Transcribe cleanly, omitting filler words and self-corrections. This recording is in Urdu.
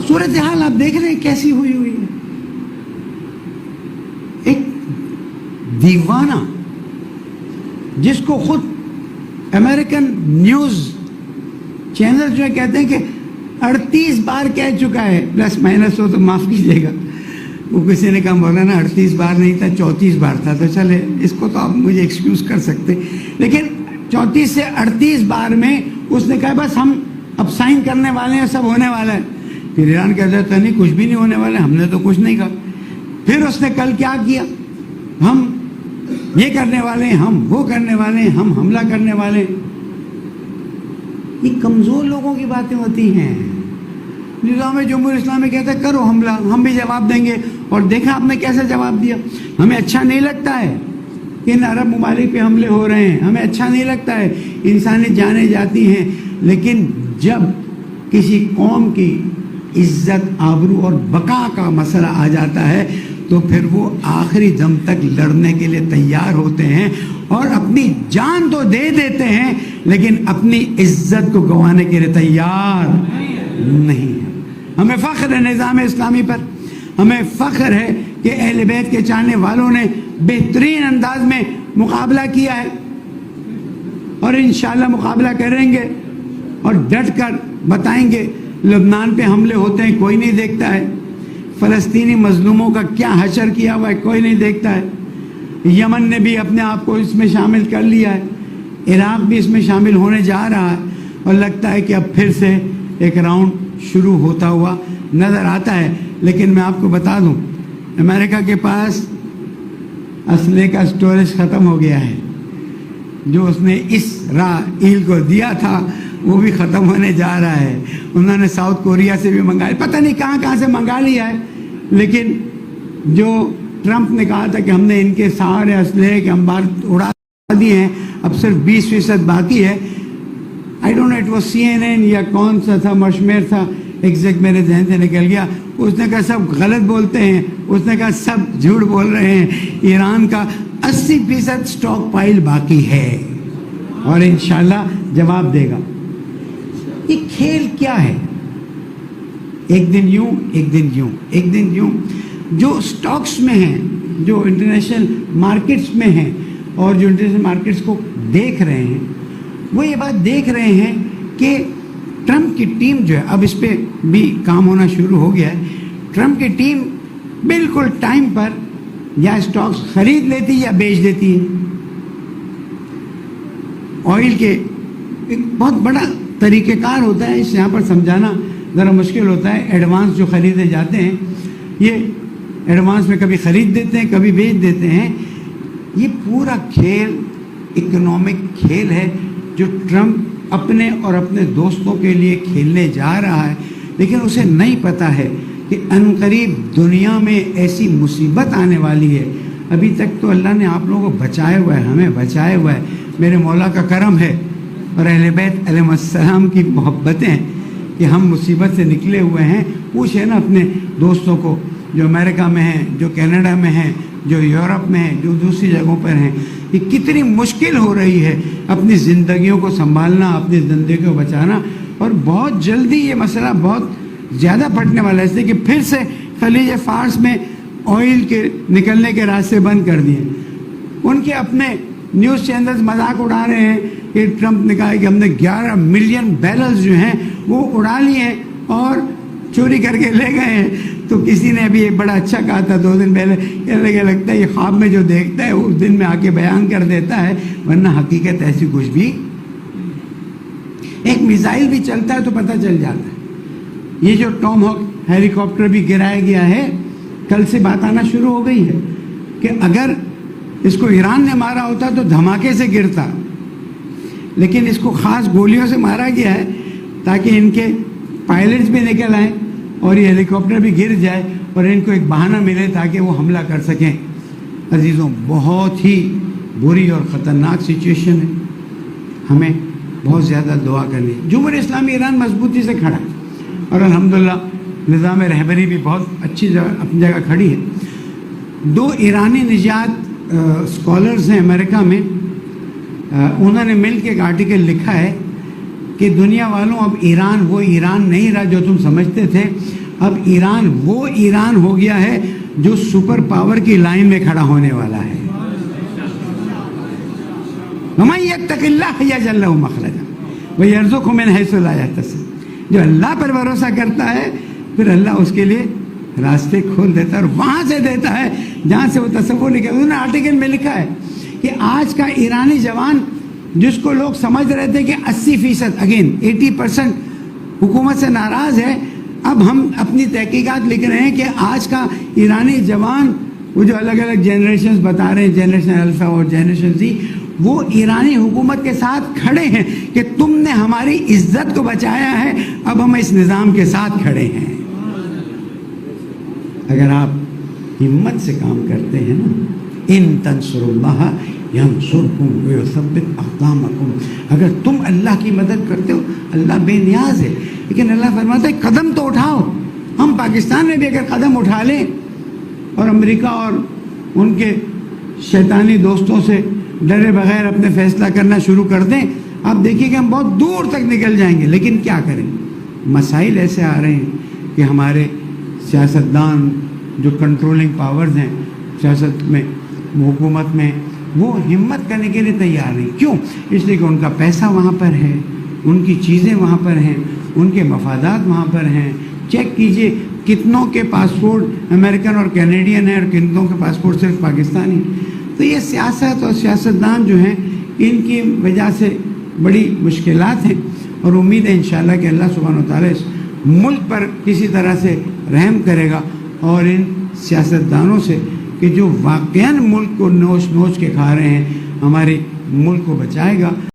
صورتحال آپ دیکھ رہے ہیں کیسی ہوئی ہوئی ہے. ایک دیوانہ جس کو خود امریکن نیوز چینل جو ہے کہتے ہیں کہ 38 بار کہہ چکا ہے، پلس مائنس ہو تو معاف کیجیے گا، وہ کسی نے کہا مولانا 38 بار نہیں تھا 34 بار تھا، تو چلے اس کو تو آپ مجھے ایکسکیوز کر سکتے، لیکن 34 سے 38 بار میں اس نے کہا بس ہم اب سائن کرنے والے ہیں، سب ہونے والا ہے. پھر ایران کہتا تھا نہیں کچھ بھی نہیں ہونے والا، ہم نے تو کچھ نہیں کہا. پھر اس نے کل کیا کیا، ہم یہ کرنے والے ہیں، ہم وہ کرنے والے ہیں، ہم حملہ کرنے والے ہیں. یہ کمزور لوگوں کی باتیں ہوتی ہیں. نظام جمہوریہ اسلامی کہتا ہے کرو حملہ، ہم بھی جواب دیں گے، اور دیکھا آپ نے کیسے جواب دیا. ہمیں اچھا نہیں لگتا ہے کہ ان عرب ممالک پہ حملے ہو رہے ہیں، ہمیں اچھا نہیں لگتا ہے، انسانی جانیں جاتی ہیں، لیکن جب کسی قوم کی عزت آبرو اور بقا کا مسئلہ آ جاتا ہے تو پھر وہ آخری دم تک لڑنے کے لیے تیار ہوتے ہیں اور اپنی جان تو دے دیتے ہیں لیکن اپنی عزت کو گنوانے کے لیے تیار نہیں ہے. ہمیں فخر ہے نظام اسلامی پر، ہمیں فخر ہے کہ اہل بیت کے چاہنے والوں نے بہترین انداز میں مقابلہ کیا ہے اور انشاءاللہ مقابلہ کریں گے اور ڈٹ کر بتائیں گے. لبنان پہ حملے ہوتے ہیں کوئی نہیں دیکھتا ہے، فلسطینی مظلوموں کا کیا حشر کیا ہوا ہے کوئی نہیں دیکھتا ہے. یمن نے بھی اپنے آپ کو اس میں شامل کر لیا ہے، عراق بھی اس میں شامل ہونے جا رہا ہے، اور لگتا ہے کہ اب پھر سے ایک راؤنڈ شروع ہوتا ہوا نظر آتا ہے. لیکن میں آپ کو بتا دوں امریکہ کے پاس اسلحے کا سٹوریج ختم ہو گیا ہے. جو اس نے اسرائیل کو دیا تھا وہ بھی ختم ہونے جا رہا ہے. انہوں نے ساؤتھ کوریا سے بھی منگایا، پتہ نہیں کہاں کہاں سے منگا لیا ہے. لیکن جو ٹرمپ نے کہا تھا کہ ہم نے ان کے سارے اسلحے کے انبار اڑا دیے ہیں، اب صرف 20% باقی ہے. I don't know it was CNN یا کون سا تھا، مشمیر تھا، ایگزیکٹ میرے ذہن سے نکل گیا. اس نے کہا سب غلط بولتے ہیں، اس نے کہا سب جھوٹ بول رہے ہیں، ایران کا 80% سٹاک پائل باقی ہے اور انشاءاللہ جواب دے گا. یہ کھیل کیا ہے؟ ایک دن یوں ایک دن یوں ایک دن یوں. جو سٹاکس میں ہیں، جو انٹرنیشنل مارکیٹس میں ہیں اور جو انٹرنیشنل مارکیٹس کو دیکھ رہے ہیں وہ یہ بات دیکھ رہے ہیں کہ ٹرمپ کی ٹیم جو ہے، اب اس پہ بھی کام ہونا شروع ہو گیا ہے، ٹرمپ کی ٹیم بالکل ٹائم پر یا سٹاکس خرید لیتی یا بیچ دیتی ہے. آئل کے ایک بہت بڑا طریقہ کار ہوتا ہے، اس یہاں پر سمجھانا ذرا مشکل ہوتا ہے. ایڈوانس جو خریدے جاتے ہیں یہ ایڈوانس میں کبھی خرید دیتے ہیں کبھی بیچ دیتے ہیں. یہ پورا کھیل اکنامک کھیل ہے جو ٹرمپ اپنے اور اپنے دوستوں کے لیے کھیلنے جا رہا ہے. لیکن اسے نہیں پتہ ہے کہ عنقریب دنیا میں ایسی مصیبت آنے والی ہے. ابھی تک تو اللہ نے آپ لوگوں کو بچائے ہوا ہے، ہمیں بچائے ہوا ہے، میرے مولا کا کرم ہے اور اہل بیت علیہ السلام کی محبتیں کہ ہم مصیبت سے نکلے ہوئے ہیں. پوچھیں نا اپنے دوستوں کو جو امریکہ میں ہیں، جو کینیڈا میں ہیں، جو یورپ میں ہیں، جو دوسری جگہوں پر ہیں، یہ کتنی مشکل ہو رہی ہے اپنی زندگیوں کو سنبھالنا، اپنی زندگی کو بچانا. اور بہت جلدی یہ مسئلہ بہت زیادہ پھٹنے والا ہے، اس لیے کہ پھر سے خلیج فارس میں آئل کے نکلنے کے راستے بند کر دیے. ان کے اپنے نیوز چینلز مذاق اڑا رہے ہیں کہ ٹرمپ نے کہا ہے کہ ہم نے 11 ملین بیرلز جو ہیں وہ اڑا لیے ہیں اور چوری کر کے لے گئے ہیں. تو کسی نے ابھی ایک بڑا اچھا کہا تھا 2 دن پہلے، کہ لگتا ہے یہ خواب میں جو دیکھتا ہے وہ اس دن میں آ کے بیان کر دیتا ہے، ورنہ حقیقت ایسی کچھ بھی. ایک میزائل بھی چلتا ہے تو پتہ چل جاتا ہے. یہ جو ٹام ہاک ہیلی کاپٹر بھی گرایا گیا ہے، کل سے بات آنا شروع ہو گئی ہے کہ اگر اس کو ایران نے مارا ہوتا تو دھماکے سے گرتا، لیکن اس کو خاص گولیوں سے مارا گیا ہے تاکہ ان کے پائلٹس بھی نکل آئیں اور یہ ہیلی کاپٹر بھی گر جائے اور ان کو ایک بہانہ ملے تاکہ وہ حملہ کر سکیں. عزیزوں، بہت ہی بری اور خطرناک سچویشن ہے، ہمیں بہت زیادہ دعا کرنی. جمہوریہ اسلامی ایران مضبوطی سے کھڑا ہے اور الحمدللہ نظام رہبری بھی بہت اچھی جگہ اپنی جگہ کھڑی ہے. 2 ایرانی نژاد اسکالرز ہیں امریکہ میں، انہوں نے مل کے ایک آرٹیکل لکھا ہے کہ دنیا والوں اب ایران وہ ایران نہیں رہا جو تم سمجھتے تھے. اب ایران وہ ایران ہو گیا ہے جو سپر پاور کی لائن میں کھڑا ہونے والا ہے. وَمَن يَتَّقِ اللَّهَ يَجْعَل لَّهُ مَخْرَجًا وَيَرْزُقْهُ مِنْ حَيْثُ لَا يَحْتَسِبُ. جو اللہ پر بھروسہ کرتا ہے پھر اللہ اس کے لیے راستے کھول دیتا ہے اور وہاں سے دیتا ہے جہاں سے وہ تصور نہیں کرتا. انہوں نے آرٹیکل میں لکھا ہے کہ آج کا ایرانی جوان جس کو لوگ سمجھ رہے تھے کہ 80%، اگین 80% حکومت سے ناراض ہے، اب ہم اپنی تحقیقات لکھ رہے ہیں کہ آج کا ایرانی جوان، وہ جو الگ الگ جنریشنز بتا رہے ہیں، جنریشن الفا اور جنریشن زی، وہ ایرانی حکومت کے ساتھ کھڑے ہیں کہ تم نے ہماری عزت کو بچایا ہے، اب ہم اس نظام کے ساتھ کھڑے ہیں. اگر آپ ہمت سے کام کرتے ہیں نا، ان تنصروا اللہ ینصرکم ویثبت اقدامکم، اگر تم اللہ کی مدد کرتے ہو اللہ بے نیاز ہے. لیکن اللہ فرماتا ہے قدم تو اٹھاؤ. ہم پاکستان میں بھی اگر قدم اٹھا لیں اور امریکہ اور ان کے شیطانی دوستوں سے ڈرے بغیر اپنے فیصلہ کرنا شروع کر دیں، آپ دیکھیے کہ ہم بہت دور تک نکل جائیں گے. لیکن کیا کریں، مسائل ایسے آ رہے ہیں کہ ہمارے سیاستدان جو کنٹرولنگ پاورز ہیں سیاست میں، حکومت میں، وہ ہمت کرنے کے لیے تیار نہیں. کیوں؟ اس لیے کہ ان کا پیسہ وہاں پر ہے، ان کی چیزیں وہاں پر ہیں، ان کے مفادات وہاں پر ہیں. چیک کیجئے کتنوں کے پاسپورٹ امریکن اور کینیڈین ہیں اور کتنوں کے پاسپورٹ صرف پاکستانی. تو یہ سیاست اور سیاستدان جو ہیں ان کی وجہ سے بڑی مشکلات ہیں، اور امید ہے انشاءاللہ کہ اللہ سبحانہ و تعالیٰ اس ملک پر کسی طرح سے رحم کرے گا اور ان سیاستدانوں سے کہ جو واقعاً ملک کو نوچ نوچ کے کھا رہے ہیں ہمارے ملک کو بچائے گا.